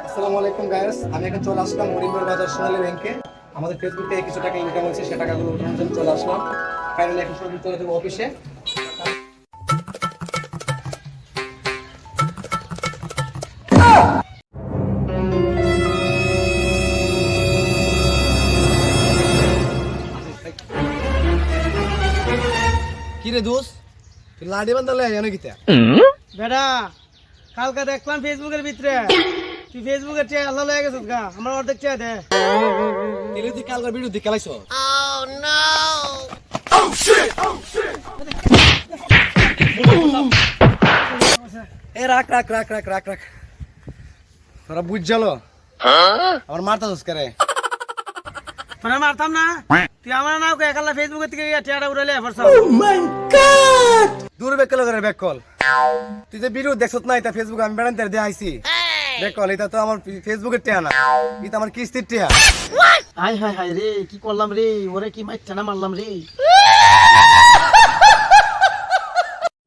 আসসালামু আলাইকুম গাইস, আমি এখন চলে আসলাম মরিমপুর বাজার সোনালী ব্যাংকে। আমাদের ফেসবুক থেকে কিছু টাকা ইনকাম হয়েছে, সে টাকাগুলো উঠানোর জন্য চলে আসলাম। ফাইনালি এখন সবাই চলে যাবো অফিসে। কি রে দোস্ত, তুই লাডি বান্ধালে জানো কিতা বেটা কালকে দেখলাম ফেসবুকের ভিতরে তুই ফেসবুকের চেয়ে আল্লাহ লয়ে গেছিস গা আমার অর্ধেক চেয়ে দে। তেলে তুই কালকার ভিডিও দেখে লাইছ। এ রাখ রাখ রাখ রাখ রাখ রাখ, তোরা বুঝ জালো আমার মারতা দোষ করে। তোরা মারতাম না, তুই আমার নাও কে একালা ফেসবুকের থেকে টিয়াটা উড়াইলে এফারছ। দূর বেকল করে বেকল, তুই যে ভিডিও দেখছত না, এটা ফেসবুক আমি বেড়ান দিয়ে আইছি। বেকল, এটা তো আমার ফেসবুকের টিয়া না, এটা আমার কিস্তির টিয়া। হাই হাই হাই রে, কি করলাম রে, ওরে কি মাইরটা না মারলাম রে।